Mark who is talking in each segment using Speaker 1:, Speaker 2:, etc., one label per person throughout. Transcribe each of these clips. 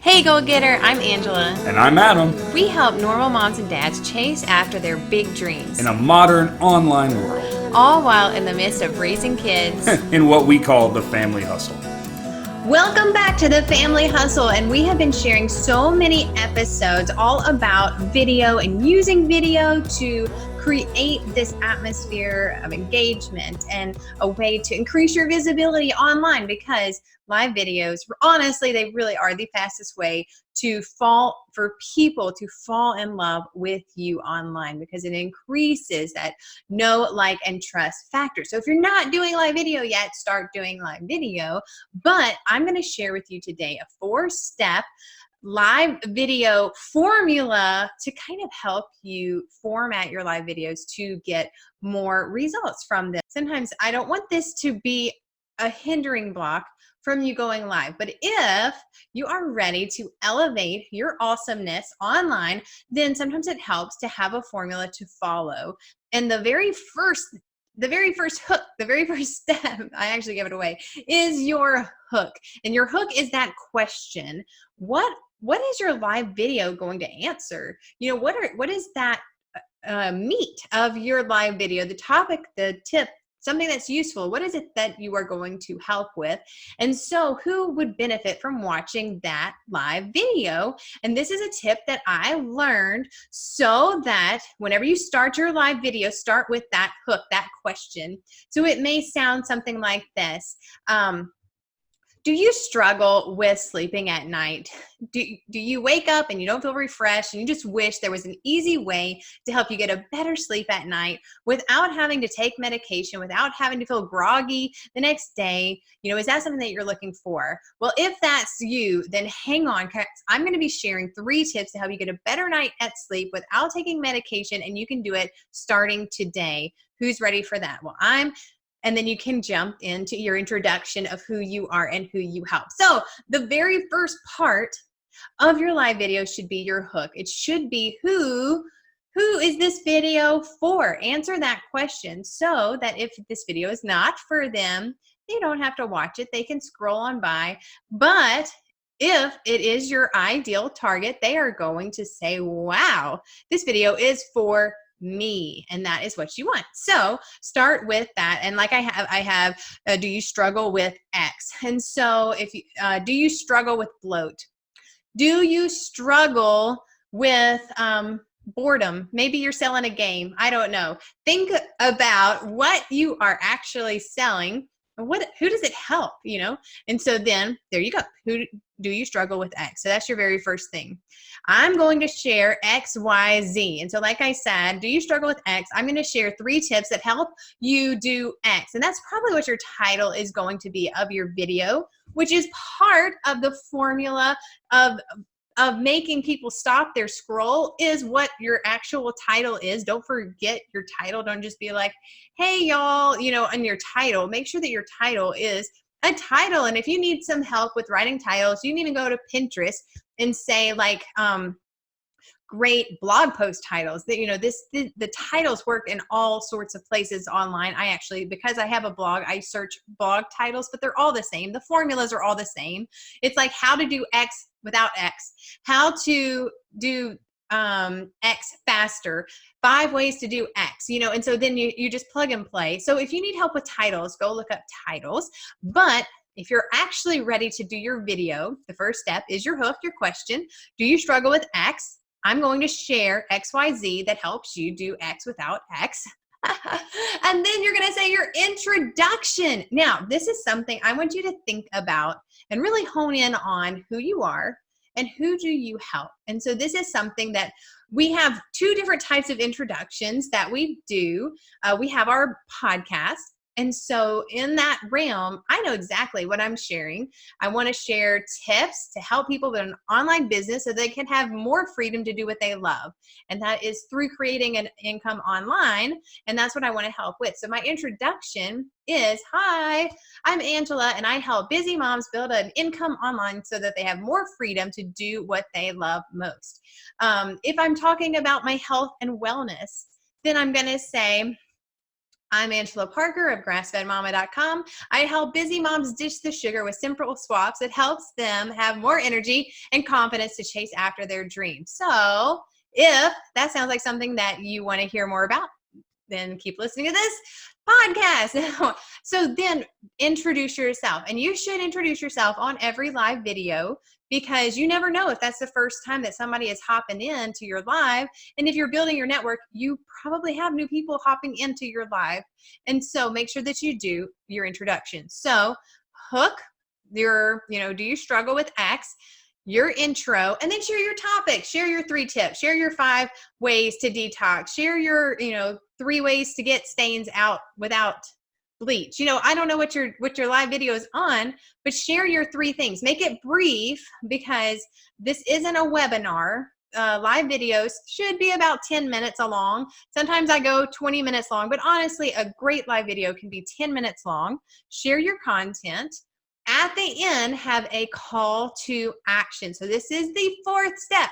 Speaker 1: Hey Goal Getter, I'm Angela.
Speaker 2: And I'm Adam.
Speaker 1: We help normal moms and dads chase after their big dreams,
Speaker 2: In a modern online world,
Speaker 1: all while in the midst of raising kids.
Speaker 2: in what we call the family hustle.
Speaker 1: Welcome back to the Family Hustle, and we have been sharing so many episodes all about video and using video to create this atmosphere of engagement and a way to increase your visibility online, because live videos, honestly, they really are the fastest way for people to fall in love with you online, because it increases that know, like, and trust factor. So if you're not doing live video yet, start doing live video. But I'm going to share with you today a 4-step live video formula to kind of help you format your live videos to get more results from this. Sometimes I don't want this to be a hindering block from you going live, but if you are ready to elevate your awesomeness online, then sometimes it helps to have a formula to follow. And the very first hook, the very first step, I actually gave it away, is your hook. And your hook is that question: what is your live video going to answer? You know, what is that meat of your live video, the topic, the tip, something that's useful? What is it that you are going to help with? And so who would benefit from watching that live video? And this is a tip that I learned, so that whenever you start your live video, start with that hook, that question. So it may sound something like this. Do you struggle with sleeping at night? Do you wake up and you don't feel refreshed and you just wish there was an easy way to help you get a better sleep at night without having to take medication, without having to feel groggy the next day? You know, is that something that you're looking for? Well, if that's you, then hang on, 'cause I'm going to be sharing 3 tips to help you get a better night at sleep without taking medication, and you can do it starting today. Who's ready for that? Well, and then you can jump into your introduction of who you are and who you help. So the very first part of your live video should be your hook. It should be who is this video for? Answer that question, so that if this video is not for them, they don't have to watch it. They can scroll on by. But if it is your ideal target, they are going to say, wow, this video is for me, and that is what you want. So start with that. And like I have do you struggle with X? And so if you do you struggle with bloat? Do you struggle with boredom? Maybe you're selling a game, I don't know. Think about what you are actually selling. Who does it help, you know? And so then there you go. Who do you struggle with X? So that's your very first thing. I'm going to share X, Y, Z. And so like I said, do you struggle with X? I'm going to share 3 tips that help you do X. And that's probably what your title is going to be of your video, which is part of the formula of making people stop their scroll, is what your actual title is. Don't forget your title. Don't just be like, hey y'all, you know, on your title. Make sure that your title is a title. And if you need some help with writing titles, you need to go to Pinterest and say, like, great blog post titles. That, you know, the titles work in all sorts of places online. I actually, because I have a blog, I search blog titles, but they're all the same. The formulas are all the same. It's like how to do X without X, how to do X faster, 5 ways to do X, you know. And so then you just plug and play. So if you need help with titles, go look up titles. But if you're actually ready to do your video, the first step is your hook, your question. Do you struggle with X? I'm going to share XYZ that helps you do X without X. And then you're going to say your introduction. Now, this is something I want you to think about and really hone in on: who you are and who do you help. And so this is something that we have 2 different types of introductions that we do. We have our podcast. And so in that realm, I know exactly what I'm sharing. I want to share tips to help people with an online business so they can have more freedom to do what they love. And that is through creating an income online. And that's what I want to help with. So my introduction is, hi, I'm Angela, and I help busy moms build an income online so that they have more freedom to do what they love most. If I'm talking about my health and wellness, then I'm going to say, I'm Angela Parker of grassfedmama.com. I help busy moms ditch the sugar with simple swaps that helps them have more energy and confidence to chase after their dreams. So if that sounds like something that you want to hear more about, then keep listening to this podcast. So then introduce yourself, and you should introduce yourself on every live video, because you never know if that's the first time that somebody is hopping into your live. And if you're building your network, you probably have new people hopping into your live. And so make sure that you do your introduction. So hook your, do you struggle with X? Your intro, and then share your topic, share your 3 tips, share your 5 ways to detox, share your, 3 ways to get stains out without bleach. I don't know what your live video is on, but share your 3 things. Make it brief, because this isn't a webinar. Live videos should be about 10 minutes long. Sometimes I go 20 minutes long, but honestly, a great live video can be 10 minutes long. Share your content. At the end, have a call to action. So this is the 4th step.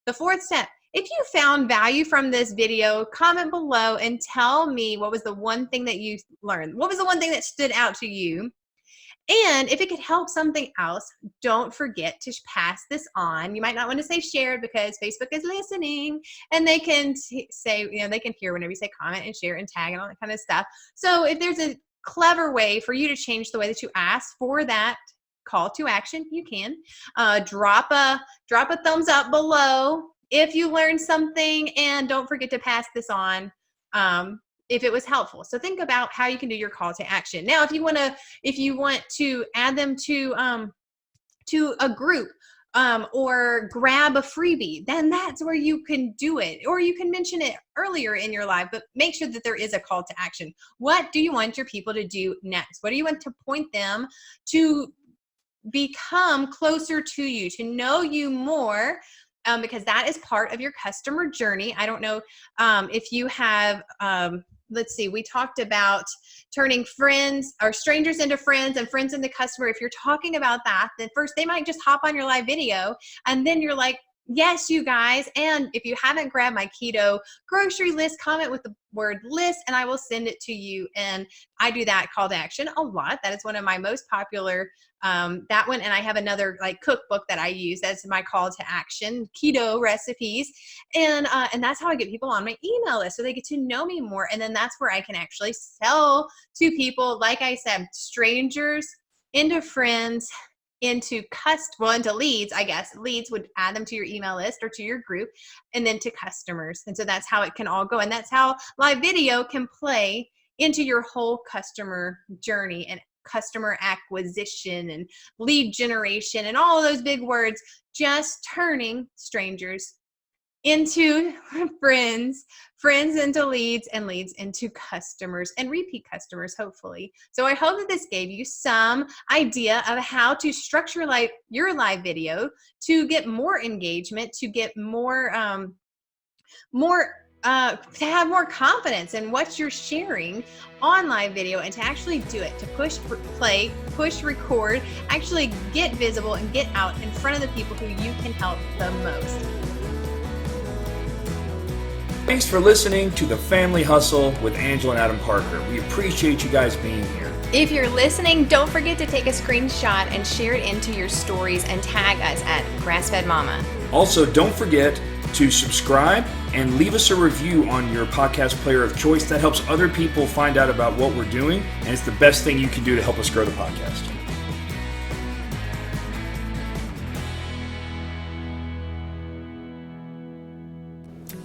Speaker 1: The 4th step. If you found value from this video, comment below and tell me what was the one thing that you learned. What was the one thing that stood out to you? And if it could help something else, don't forget to pass this on. You might not want to say share, because Facebook is listening, and they can say, they can hear whenever you say comment and share and tag and all that kind of stuff. So if there's a clever way for you to change the way that you ask for that call to action, you can drop a thumbs up below if you learned something, and don't forget to pass this on if it was helpful. So think about how you can do your call to action. Now, if you want to add them to a group, or grab a freebie, then that's where you can do it. Or you can mention it earlier in your live, but make sure that there is a call to action. What do you want your people to do next? What do you want to point them to become closer to you, to know you more? Because that is part of your customer journey. I don't know if you have, let's see, we talked about turning friends or strangers into friends and friends into customer. If you're talking about that, then first they might just hop on your live video, and then you're like, yes, you guys. And if you haven't grabbed my keto grocery list, comment with the word list and I will send it to you. And I do that call to action a lot. That is one of my most popular, that one. And I have another cookbook that I use as my call to action, keto recipes. And that's how I get people on my email list, so they get to know me more. And then that's where I can actually sell to people. Like I said, strangers into friends, into leads. I guess leads would add them to your email list or to your group, and then to customers. And so that's how it can all go. And that's how live video can play into your whole customer journey, and customer acquisition and lead generation and all of those big words, just turning strangers into friends into leads, and leads into customers and repeat customers, hopefully. So I hope that this gave you some idea of how to structure your live video to get more engagement, to get more, to have more confidence in what you're sharing on live video, and to actually do it, to push play, push record, actually get visible and get out in front of the people who you can help the most.
Speaker 2: Thanks for listening to The Family Hustle with Angela and Adam Parker. We appreciate you guys being here.
Speaker 1: If you're listening, don't forget to take a screenshot and share it into your stories and tag us at Grassfed Mama.
Speaker 2: Also, don't forget to subscribe and leave us a review on your podcast player of choice. That helps other people find out about what we're doing, and it's the best thing you can do to help us grow the podcast.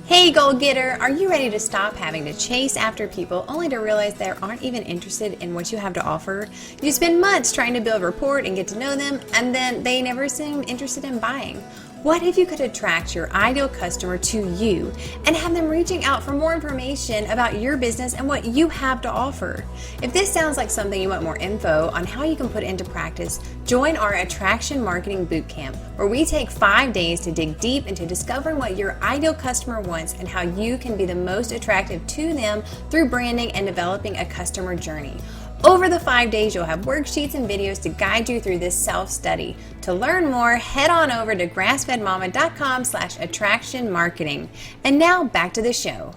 Speaker 1: Hey goal getter, are you ready to stop having to chase after people only to realize they aren't even interested in what you have to offer? You spend months trying to build rapport and get to know them, and then they never seem interested in buying. What if you could attract your ideal customer to you and have them reaching out for more information about your business and what you have to offer? If this sounds like something you want more info on how you can put into practice, join our Attraction Marketing Bootcamp, where we take 5 days to dig deep into discovering what your ideal customer wants and how you can be the most attractive to them through branding and developing a customer journey. Over the 5 days, you'll have worksheets and videos to guide you through this self-study. To learn more, head on over to grassfedmama.com/attraction marketing. And now back to the show.